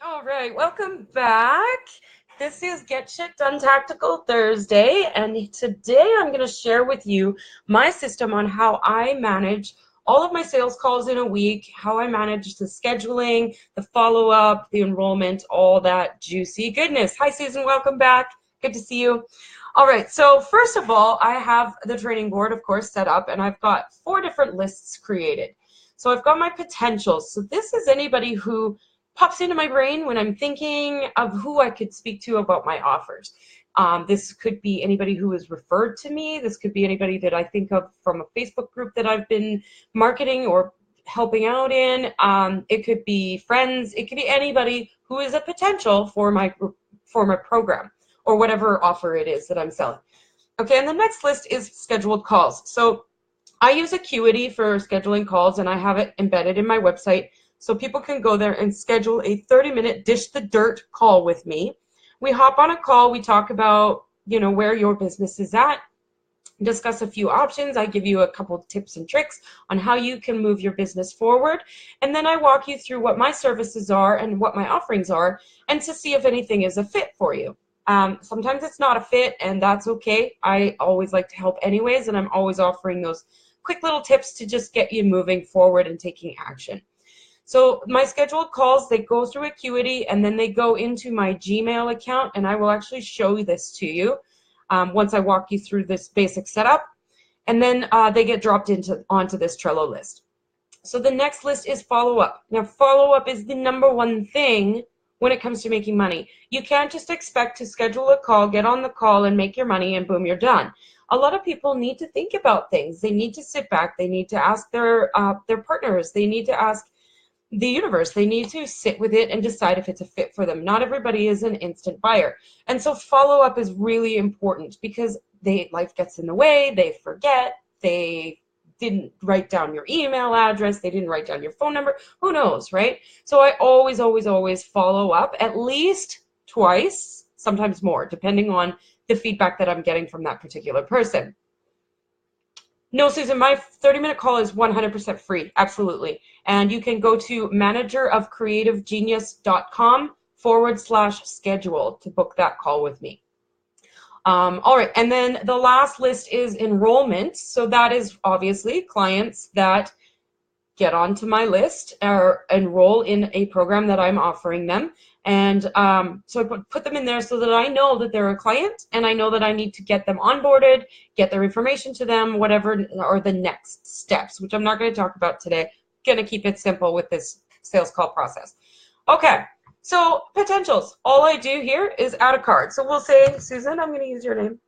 All right, welcome back. This is Get Shit Done Tactical Thursday, and today I'm going to share with you my system on how I manage all of my sales calls in a week, how I manage the scheduling, the follow-up, the enrollment, all that juicy goodness. Hi, Susan, welcome back. Good to see you. All right, so first of all, I have the training board, of course, set up, and I've got 4 different lists created. So I've got my potentials. So this is anybody who pops into my brain when I'm thinking of who I could speak to about my offers. This could be anybody who is referred to me. This could be anybody that I think of from a Facebook group that I've been marketing or helping out in. It could be friends. It could be anybody who is a potential for my program or whatever offer it is that I'm selling. Okay, and the next list is scheduled calls. So I use Acuity for scheduling calls, and I have it embedded in my website. So people can go there and schedule a 30-minute dish the dirt call with me. We hop on a call, we talk about, where your business is at, discuss a few options. I give you a couple of tips and tricks on how you can move your business forward. And then I walk you through what my services are and what my offerings are, and to see if anything is a fit for you. Sometimes it's not a fit, and that's okay. I always like to help anyways, and I'm always offering those quick little tips to just get you moving forward and taking action. So my scheduled calls, they go through Acuity, and then they go into my Gmail account, and I will actually show this to you once I walk you through this basic setup. And then they get dropped onto this Trello list. So the next list is follow-up. Now, follow-up is the number one thing when it comes to making money. You can't just expect to schedule a call, get on the call, and make your money, and boom, you're done. A lot of people need to think about things. They need to sit back. They need to ask their partners. They need to ask the universe. They need to sit with it and decide if it's a fit for them. Not everybody is an instant buyer. And so follow-up is really important because life gets in the way, they forget, they didn't write down your email address, they didn't write down your phone number, who knows, right? So I always, always, always follow up at least twice, sometimes more, depending on the feedback that I'm getting from that particular person. No, Susan, my 30-minute call is 100% free, absolutely. And you can go to managerofcreativegenius.com/schedule to book that call with me. All right, and then the last list is enrollment. So that is obviously clients that get onto my list or enroll in a program that I'm offering them. And so I put them in there so that I know that they're a client, and I know that I need to get them onboarded, get their information to them, whatever are the next steps, which I'm not going to talk about today. I'm going to keep it simple with this sales call process. Okay, so potentials. All I do here is add a card. So we'll say, Susan, I'm going to use your name.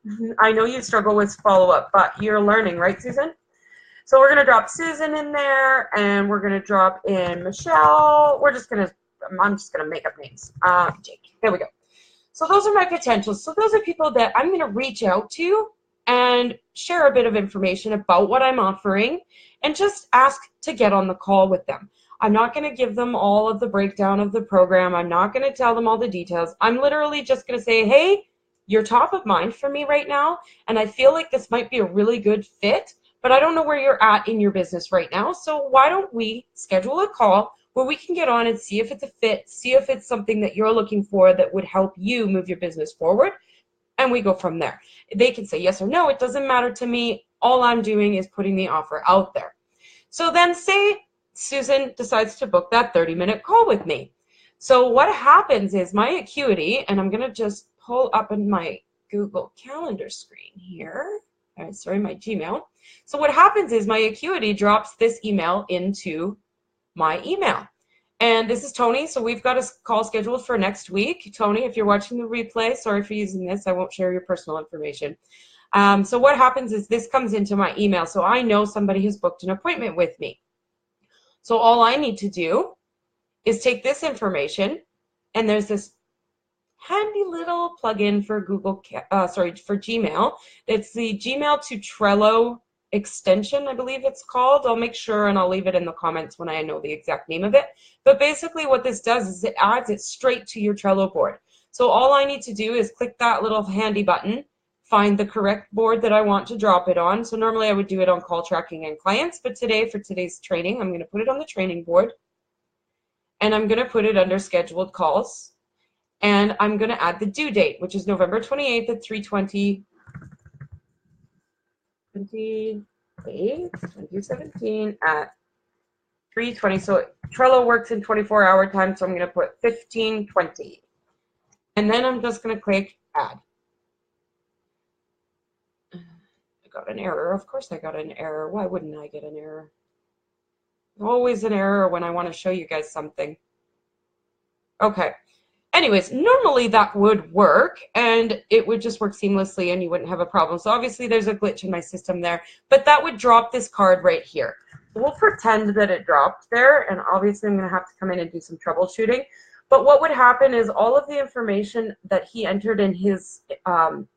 I know you struggle with follow-up, but you're learning, right, Susan? So we're going to drop Susan in there, and we're going to drop in Michelle. I'm just going to make up names. Jake. There we go. So those are my potentials. So those are people that I'm going to reach out to and share a bit of information about what I'm offering and just ask to get on the call with them. I'm not going to give them all of the breakdown of the program. I'm not going to tell them all the details. I'm literally just going to say, hey, you're top of mind for me right now, and I feel like this might be a really good fit, but I don't know where you're at in your business right now. So why don't we schedule a call where we can get on and see if it's a fit, see if it's something that you're looking for that would help you move your business forward, and we go from there. They can say yes or no. It doesn't matter to me. All I'm doing is putting the offer out there. So then say Susan decides to book that 30-minute call with me. So what happens is my Acuity, and I'm going to just pull up in my Google Calendar screen here. My Gmail. So what happens is my Acuity drops this email into my email. And this is Tony, so we've got a call scheduled for next week. Tony, if you're watching the replay, sorry for using this. I won't share your personal information. So what happens is this comes into my email, so I know somebody has booked an appointment with me. So all I need to do is take this information, and there's this handy little plugin for for Gmail. It's the Gmail to Trello extension, I believe it's called. I'll make sure and I'll leave it in the comments when I know the exact name of it. But basically what this does is it adds it straight to your Trello board. So all I need to do is click that little handy button, find the correct board that I want to drop it on. So normally I would do it on call tracking and clients, but today, for today's training, I'm going to put it on the training board. and I'm going to put it under scheduled calls, and I'm going to add the due date, which is November 28th at 3:20, 2017 at 3:20. So Trello works in 24-hour time, so I'm going to put 15:20. And then I'm just going to click add. I got an error. Of course I got an error. Why wouldn't I get an error? Always an error when I want to show you guys something. Okay. Anyways, normally that would work and it would just work seamlessly and you wouldn't have a problem. So obviously there's a glitch in my system there, but that would drop this card right here. We'll pretend that it dropped there, and obviously I'm going to have to come in and do some troubleshooting. But what would happen is all of the information that he entered in his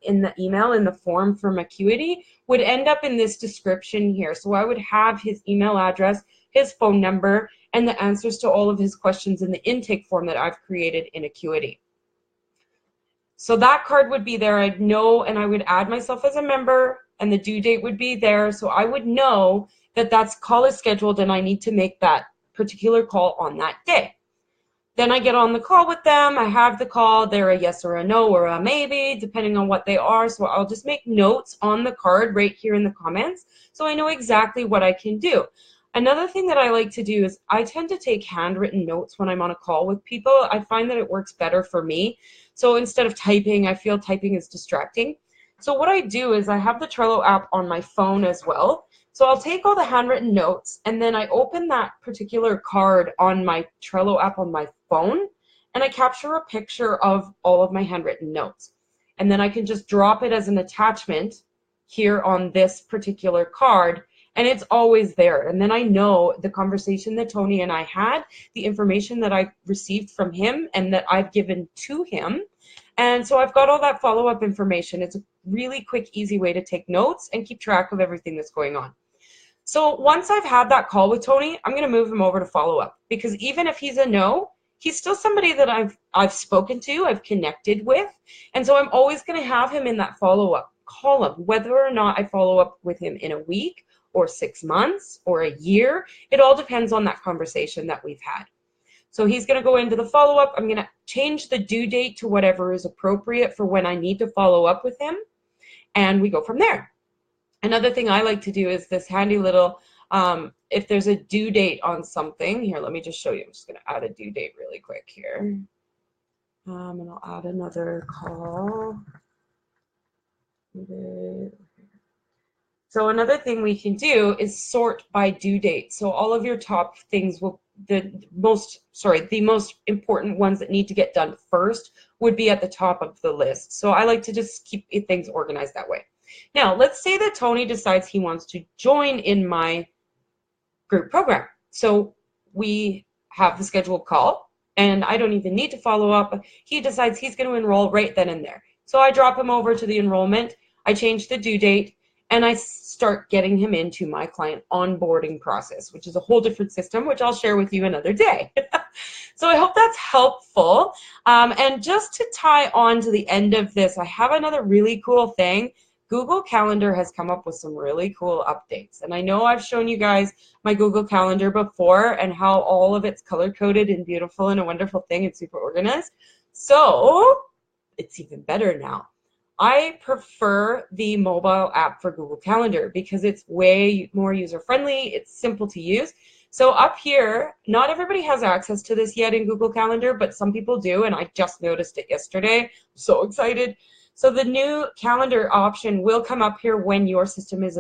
in the email, in the form from Acuity, would end up in this description here. So I would have his email address, his phone number, and the answers to all of his questions in the intake form that I've created in Acuity. So that card would be there. I'd know, and I would add myself as a member, and the due date would be there. So I would know that that call is scheduled and I need to make that particular call on that day. Then I get on the call with them. I have the call. They're a yes or a no or a maybe, depending on what they are. So I'll just make notes on the card right here in the comments so I know exactly what I can do. Another thing that I like to do is I tend to take handwritten notes when I'm on a call with people. I find that it works better for me. So instead of typing, I feel typing is distracting. So what I do is I have the Trello app on my phone as well. So I'll take all the handwritten notes and then I open that particular card on my Trello app on my phone and I capture a picture of all of my handwritten notes. And then I can just drop it as an attachment here on this particular card, and it's always there. And then I know the conversation that Tony and I had, the information that I received from him and that I've given to him. And so I've got all that follow-up information. It's a really quick, easy way to take notes and keep track of everything that's going on. So once I've had that call with Tony, I'm going to move him over to follow-up, because even if he's a no, he's still somebody that I've spoken to, I've connected with, and so I'm always going to have him in that follow-up column, whether or not I follow up with him in a week or 6 months or a year. It all depends on that conversation that we've had. So he's going to go into the follow-up. I'm going to change the due date to whatever is appropriate for when I need to follow up with him, and we go from there. Another thing I like to do is this handy little, if there's a due date on something, here, let me just show you. I'm just going to add a due date really quick here. And I'll add another call. So another thing we can do is sort by due date. So all of your top things will, the most important ones that need to get done first would be at the top of the list. So I like to just keep things organized that way. Now, let's say that Tony decides he wants to join in my group program. So we have the scheduled call, and I don't even need to follow up. He decides he's going to enroll right then and there. So I drop him over to the enrollment, I change the due date, and I start getting him into my client onboarding process, which is a whole different system, which I'll share with you another day. So I hope that's helpful. And just to tie on to the end of this, I have another really cool thing. Google Calendar has come up with some really cool updates. And I know I've shown you guys my Google Calendar before and how all of it's color-coded and beautiful and a wonderful thing and super organized. So it's even better now. I prefer the mobile app for Google Calendar because it's way more user-friendly. It's simple to use. So up here, not everybody has access to this yet in Google Calendar, but some people do, and I just noticed it yesterday. I'm so excited. So the new calendar option will come up here when your system is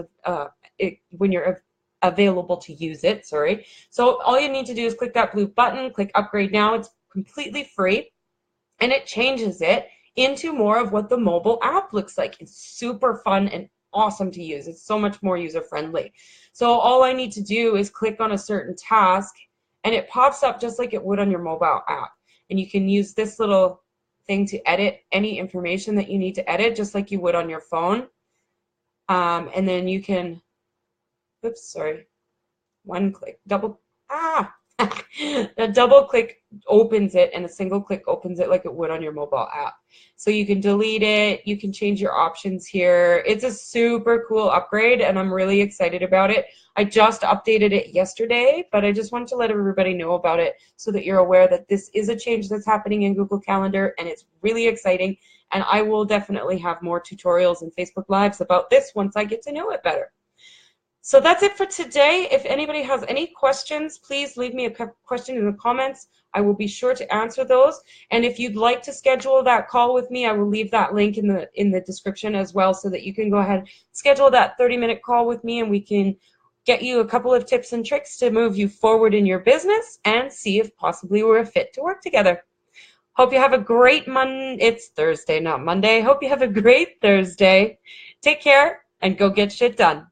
when you're available to use it. Sorry. So all you need to do is click that blue button, click upgrade now. It's completely free, and it changes it into more of what the mobile app looks like. It's super fun and awesome to use. It's so much more user friendly. So all I need to do is click on a certain task, and it pops up just like it would on your mobile app. And you can use this little thing to edit any information that you need to edit, just like you would on your phone. And then you can, oops, sorry, one click, double, A double click opens it, and a single click opens it like it would on your mobile app. So you can delete it, you can change your options here. It's a super cool upgrade, and I'm really excited about it. I just updated it yesterday, but I just wanted to let everybody know about it so that you're aware that this is a change that's happening in Google Calendar, and it's really exciting. And I will definitely have more tutorials and Facebook Lives about this once I get to know it better. So that's it for today. If anybody has any questions, please leave me a question in the comments. I will be sure to answer those. And if you'd like to schedule that call with me, I will leave that link in the description as well, so that you can go ahead and schedule that 30-minute call with me, and we can get you a couple of tips and tricks to move you forward in your business and see if possibly we're a fit to work together. Hope you have a great It's Thursday, not Monday. Hope you have a great Thursday. Take care and go get shit done.